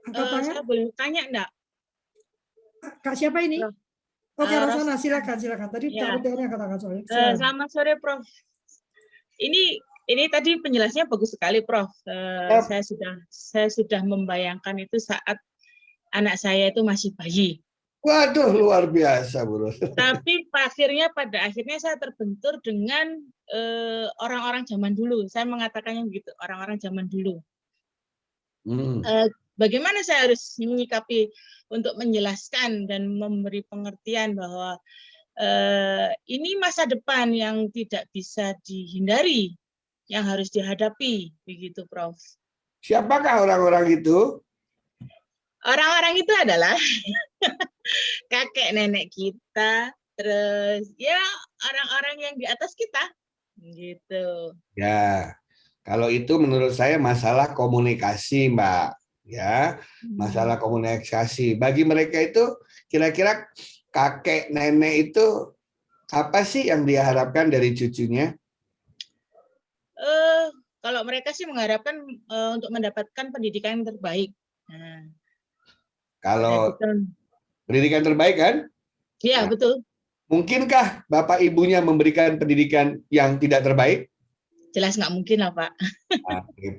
Angkat tangan. Saya boleh tanya enggak? Kak siapa ini? Prof. Oke, Rosana, Rosana. silakan. Tadi Ya. takut dia angkat tangan soalnya. Silakan. Selamat sore, Prof. Ini tadi penjelasannya bagus sekali, Prof. Saya sudah membayangkan itu saat anak saya itu masih bayi. Waduh, luar biasa, Bro. Tapi pada akhirnya saya terbentur dengan orang-orang zaman dulu. Saya mengatakannya begitu, orang-orang zaman dulu. Bagaimana saya harus menyikapi untuk menjelaskan dan memberi pengertian bahwa ini masa depan yang tidak bisa dihindari, yang harus dihadapi, begitu, Prof. Siapakah orang-orang itu? Orang-orang itu adalah kakek nenek kita, terus ya orang-orang yang di atas kita, gitu. Ya, kalau itu menurut saya masalah komunikasi, Mbak. Ya, masalah komunikasi. Bagi mereka itu kira-kira kakek nenek itu apa sih yang diharapkan dari cucunya? Kalau mereka sih mengharapkan untuk mendapatkan pendidikan yang terbaik. Kalau pendidikan terbaik kan? Iya, betul. Mungkinkah Bapak Ibunya memberikan pendidikan yang tidak terbaik? Jelas nggak mungkin lah, Pak.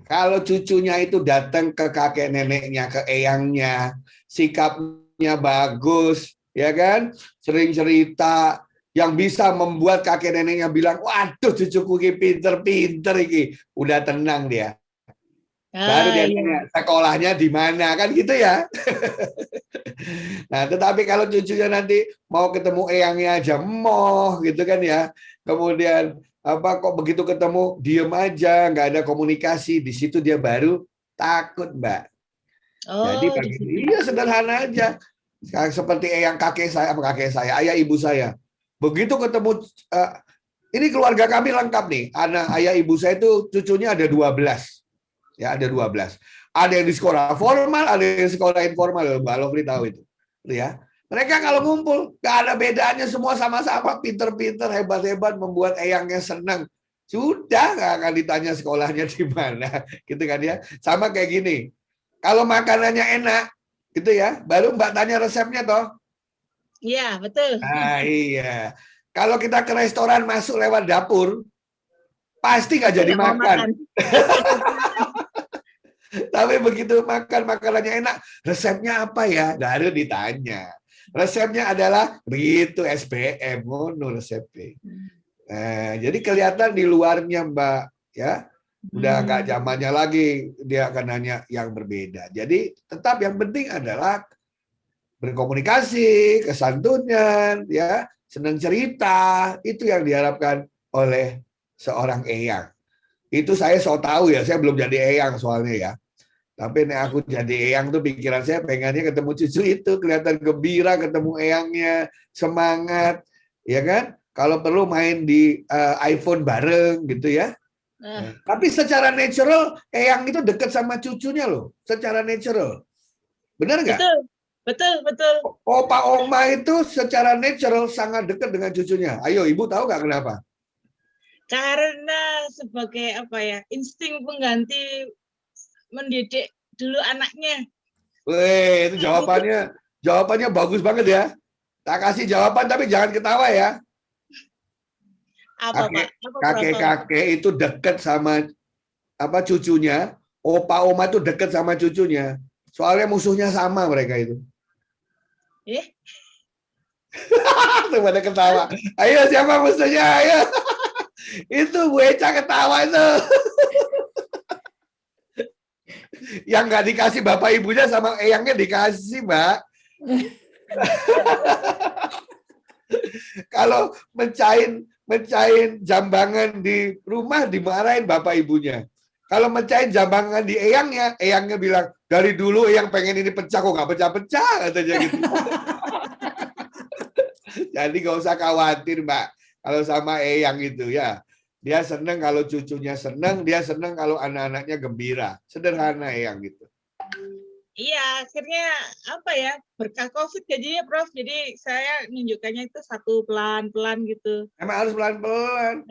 Kalau cucunya itu datang ke kakek neneknya, ke eyangnya, sikapnya bagus, ya kan? Sering cerita, yang bisa membuat kakek neneknya bilang, waduh cucuku ini pinter-pinter ini. Udah tenang dia. Baru dia tanya, sekolahnya di mana, kan gitu ya. Nah, tetapi kalau cucunya nanti mau ketemu eyangnya aja moh gitu kan ya. Kemudian kok begitu ketemu diem aja, nggak ada komunikasi, di situ dia baru takut, Mbak. Jadi iya sederhana aja. Seperti eyang kakek saya, ayah ibu saya. Begitu ketemu ini keluarga kami lengkap nih. Anak ayah ibu saya itu cucunya ada 12. Ya, ada 12. Ada yang di sekolah formal, ada yang di sekolah informal, Mbak Lovely tahu itu. Ya. Mereka kalau ngumpul, gak ada bedanya, semua sama-sama pinter-pinter, hebat-hebat, membuat eyangnya senang. Sudah gak akan ditanya sekolahnya di mana, gitu kan ya. Sama kayak gini, kalau makanannya enak, gitu ya, baru Mbak tanya resepnya toh. Iya, betul. Nah, iya. Kalau kita ke restoran masuk lewat dapur, pasti nggak jadi makan. Tapi begitu makan makanannya enak, resepnya apa ya? Baru ditanya. Resepnya adalah begitu SPM, ngono resepnya. Nah, jadi kelihatan di luarnya, Mbak, ya. Udah nggak zamannya lagi dia akan nanya yang berbeda. Jadi tetap yang penting adalah berkomunikasi, kesantunan, ya, senang cerita, itu yang diharapkan oleh seorang eyang. Itu saya so tahu ya, saya belum jadi eyang soalnya ya. Tapi nih aku jadi eyang tuh pikiran saya pengennya ketemu cucu itu, kelihatan gembira ketemu eyangnya, semangat, ya kan? Kalau perlu main di iPhone bareng gitu ya. Tapi secara natural eyang itu dekat sama cucunya loh, secara natural. Benar nggak? Betul. Opa oma itu secara natural sangat dekat dengan cucunya. Ayo, ibu tahu nggak kenapa? Karena sebagai insting pengganti mendidik dulu anaknya. Wih, itu jawabannya bagus banget ya. Tak kasih jawaban tapi jangan ketawa ya. Kakek-kakek itu dekat sama cucunya, opa oma itu dekat sama cucunya. Soalnya musuhnya sama mereka itu. Tuh pada ketawa. Ayo siapa musuhnya? Ayo. Itu Bu Eca ketawa itu. Yang nggak dikasih bapak ibunya sama eyangnya dikasih, Mbak. Kalau mencahin jambangan di rumah dimarahin bapak ibunya. Kalau mencahin jambangan di eyangnya bilang, dari dulu eyang pengen ini pecah kok nggak pecah-pecah, katanya gitu. Jadi nggak usah khawatir, Mbak. Kalau sama eyang itu ya. Dia senang kalau cucunya senang, dia senang kalau anak-anaknya gembira. Sederhana eyang gitu. Iya, akhirnya berkah COVID jadinya, Prof. Jadi saya menunjukkannya itu satu pelan-pelan gitu. Emang harus pelan-pelan.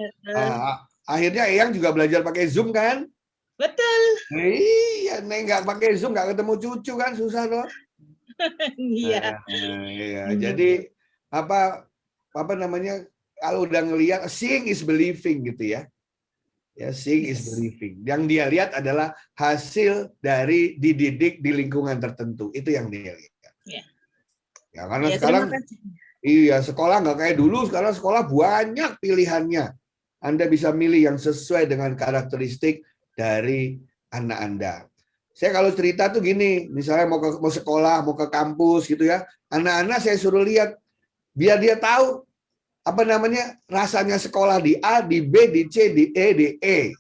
Akhirnya eyang juga belajar pakai Zoom kan? Betul. Iya, Neng nggak pakai Zoom, nggak ketemu cucu kan susah loh. Iya. Iya, jadi apa namanya? Kalau udah ngelihat seeing is believing gitu ya. Ya, seeing is believing. Yang dia lihat adalah hasil dari dididik di lingkungan tertentu. Itu yang dia lihat. Ya. Ya, karena Ya, sekarang terima kasih. iya, sekolah nggak kayak dulu. Sekarang sekolah banyak pilihannya. Anda bisa milih yang sesuai dengan karakteristik dari anak Anda. Saya kalau cerita tuh gini, misalnya mau sekolah, mau ke kampus gitu ya, anak-anak saya suruh lihat biar dia tahu apa namanya rasanya sekolah di A, di B, di C, di E, di E.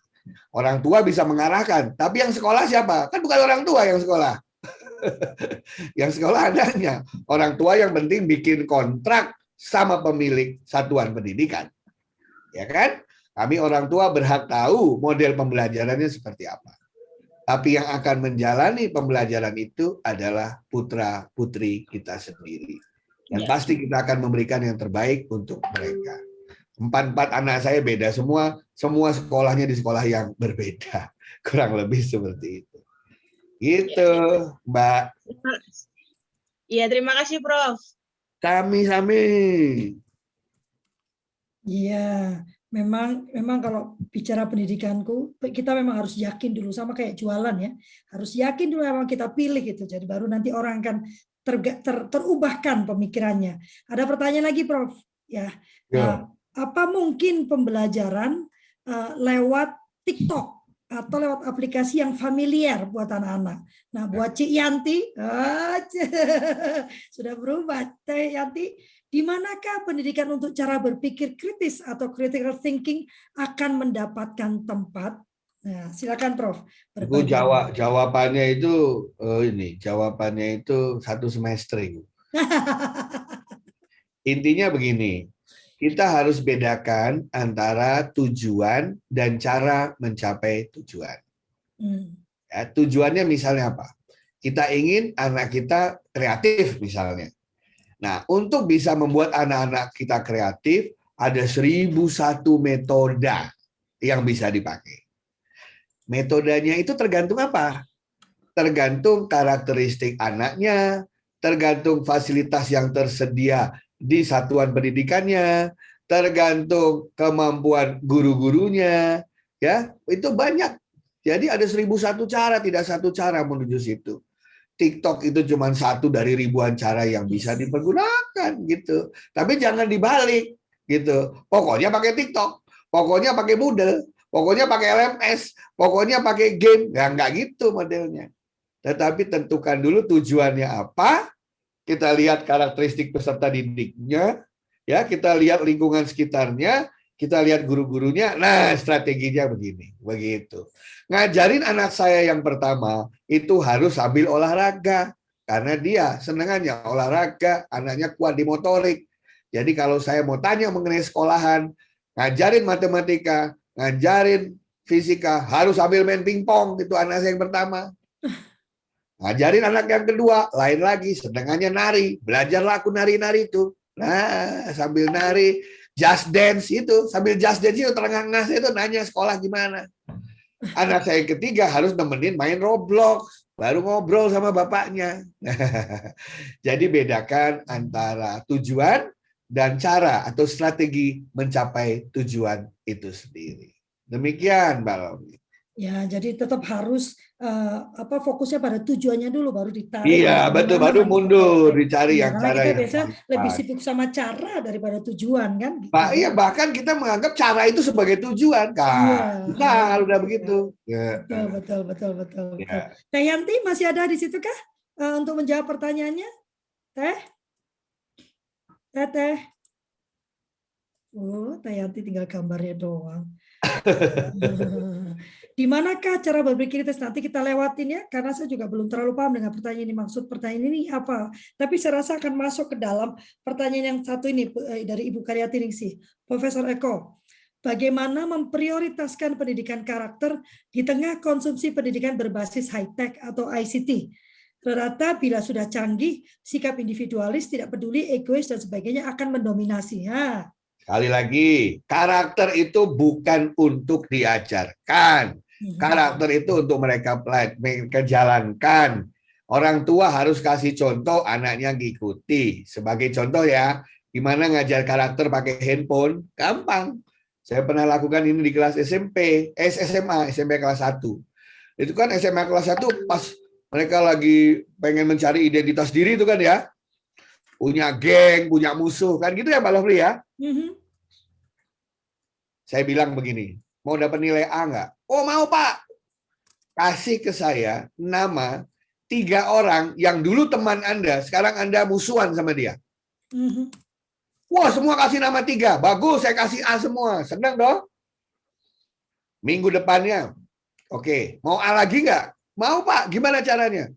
Orang tua bisa mengarahkan, tapi yang sekolah siapa? Kan bukan orang tua yang sekolah. Yang sekolah adanya orang tua yang penting bikin kontrak sama pemilik satuan pendidikan. Ya kan? Kami orang tua berhak tahu model pembelajarannya seperti apa. Tapi yang akan menjalani pembelajaran itu adalah putra-putri kita sendiri. Dan pasti kita akan memberikan yang terbaik untuk mereka. 4 anak saya beda semua sekolahnya di sekolah yang berbeda. Kurang lebih seperti itu. Gitu, Mbak. Iya, terima kasih, Prof. Sami-sami. Iya, memang kalau bicara pendidikanku, kita memang harus yakin dulu, sama kayak jualan ya. Harus yakin dulu memang kita pilih gitu. Jadi baru nanti orang akan terubahkan pemikirannya. Ada pertanyaan lagi, Prof. Ya. Apa mungkin pembelajaran lewat TikTok atau lewat aplikasi yang familiar buat anak-anak? Nah, buat Cik Yanti, sudah berubah, Teh Yanti. Di manakah pendidikan untuk cara berpikir kritis atau critical thinking akan mendapatkan tempat? Nah, silakan Prof. Itu jawabannya itu jawabannya itu 1 semester. Intinya begini, kita harus bedakan antara tujuan dan cara mencapai tujuan. Ya, tujuannya misalnya apa? Kita ingin anak kita kreatif misalnya. Nah, untuk bisa membuat anak-anak kita kreatif, ada 1001 metode yang bisa dipakai. Metodenya itu tergantung apa? Tergantung karakteristik anaknya, tergantung fasilitas yang tersedia di satuan pendidikannya, tergantung kemampuan guru-gurunya, ya, itu banyak. Jadi ada 1001 cara, tidak satu cara menuju situ. TikTok itu cuma satu dari ribuan cara yang bisa dipergunakan gitu. Tapi jangan dibalik gitu. Pokoknya pakai TikTok, pokoknya pakai Moodle, pokoknya pakai LMS, pokoknya pakai game. Ya nggak gitu modelnya. Tetapi tentukan dulu tujuannya apa. Kita lihat karakteristik peserta didiknya, ya, kita lihat lingkungan sekitarnya, kita lihat guru-gurunya. Nah, strateginya begini, begitu. Ngajarin anak saya yang pertama itu harus sambil olahraga karena dia senengannya olahraga, anaknya kuat di motorik. Jadi kalau saya mau tanya mengenai sekolahan, ngajarin matematika, ngajarin fisika, harus sambil main pingpong, itu anak saya yang pertama. Ngajarin anak yang kedua, lain lagi, senengannya nari, belajarlah aku nari-nari itu. Nah, sambil nari, just dance itu, sambil just dance itu terengah-engah itu nanya sekolah gimana. Anak saya yang ketiga harus nemenin main Roblox, baru ngobrol sama bapaknya. Jadi bedakan antara tujuan dan cara atau strategi mencapai tujuan itu sendiri. Demikian, Mbak Lomi. Ya, jadi tetap harus fokusnya pada tujuannya dulu, baru ditarik. Iya, betul, baru mundur dicari yang karena cara kita yang biasa lebih sibuk sama cara daripada tujuan kan. Gitu. Iya, bahkan kita menganggap cara itu sebagai tujuan kan. Nah, udah begitu. Ya. Betul. Ya. Teh Yanti masih ada di situ kah untuk menjawab pertanyaannya? Teh? Oh, Teh Yanti tinggal gambarnya doang. Di manakah cara berpikir kritis? Nanti kita lewatin ya, karena saya juga belum terlalu paham dengan pertanyaan ini. Maksud pertanyaan ini apa? Tapi saya rasa akan masuk ke dalam pertanyaan yang satu ini dari Ibu Karyatiningsih. Profesor Eko, bagaimana memprioritaskan pendidikan karakter di tengah konsumsi pendidikan berbasis high-tech atau ICT? Rata bila sudah canggih, sikap individualis, tidak peduli, egois, dan sebagainya akan mendominasi. Sekali lagi, karakter itu bukan untuk diajarkan. Karakter itu untuk mereka jalankan. Orang tua harus kasih contoh, anaknya ngikuti. Sebagai contoh ya, gimana ngajar karakter pakai handphone? Gampang. Saya pernah lakukan ini di kelas SMP, SMP kelas 1. Itu kan SMA kelas 1 pas mereka lagi pengen mencari identitas diri itu kan ya. Punya geng, punya musuh, kan gitu ya Mbak Lovely ya? Saya bilang begini, mau dapat nilai A nggak? Oh mau Pak. Kasih ke saya nama 3 orang yang dulu teman Anda, sekarang Anda musuhan sama dia. Wah, semua kasih nama 3. Bagus, saya kasih A semua. Senang dong? Minggu depannya. Oke, mau A lagi nggak? Mau Pak, gimana caranya?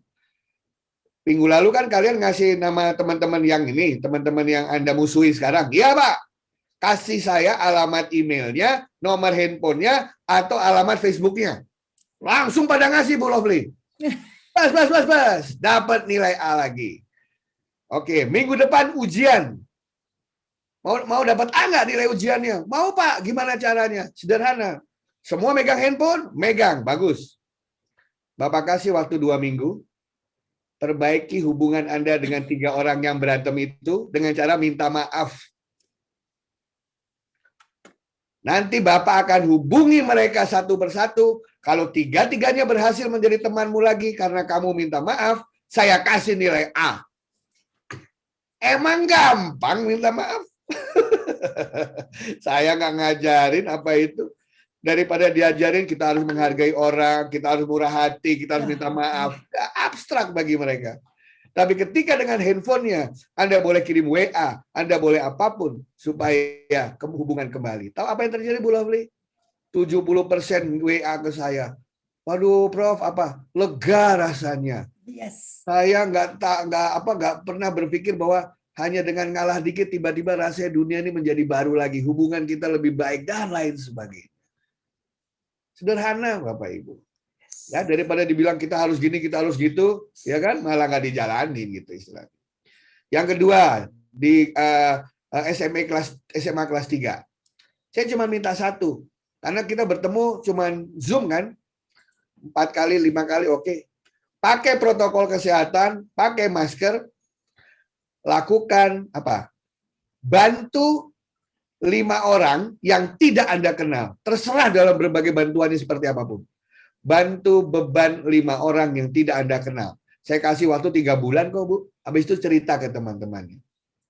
Minggu lalu kan kalian ngasih nama teman-teman yang ini, teman-teman yang Anda musuhi sekarang. Iya Pak, kasih saya alamat emailnya, nomor handphonenya, atau alamat Facebooknya. Langsung pada ngasih Bu Lovely. Pas. Dapat nilai A lagi. Oke, minggu depan ujian. Mau dapat A nggak nilai ujiannya? Mau Pak, gimana caranya? Sederhana. Semua megang handphone? Megang, bagus. Bapak kasih waktu 2 minggu. Perbaiki hubungan Anda dengan 3 orang yang berantem itu dengan cara minta maaf. Nanti Bapak akan hubungi mereka satu persatu. Kalau 3-tiganya berhasil menjadi temanmu lagi karena kamu minta maaf, saya kasih nilai A. Emang gampang minta maaf? Saya nggak ngajarin apa itu. Daripada diajarin kita harus menghargai orang, kita harus murah hati, kita harus minta maaf. Abstrak bagi mereka. Tapi ketika dengan handphonenya, Anda boleh kirim WA, Anda boleh apapun supaya hubungan kembali. Tahu apa yang terjadi Bu Lovely? 70% WA ke saya. Waduh, Prof, apa? Lega rasanya. Yes. Saya nggak pernah berpikir bahwa hanya dengan ngalah dikit tiba-tiba rasanya dunia ini menjadi baru lagi, hubungan kita lebih baik dan lain sebagainya. Sederhana, Bapak Ibu. Ya, daripada dibilang kita harus gini, kita harus gitu, ya kan? Malah nggak dijalanin gitu istilahnya. Yang kedua, di SMA kelas 3. Saya cuma minta 1. Karena kita bertemu cuma Zoom kan. 4 kali, 5 kali, oke. Pakai protokol kesehatan, pakai masker, lakukan apa? Bantu 5 orang yang tidak Anda kenal. Terserah dalam berbagai bantuannya seperti apapun. Bantu beban 5 orang yang tidak Anda kenal. Saya kasih waktu 3 bulan kok Bu. Habis itu cerita ke teman-temannya.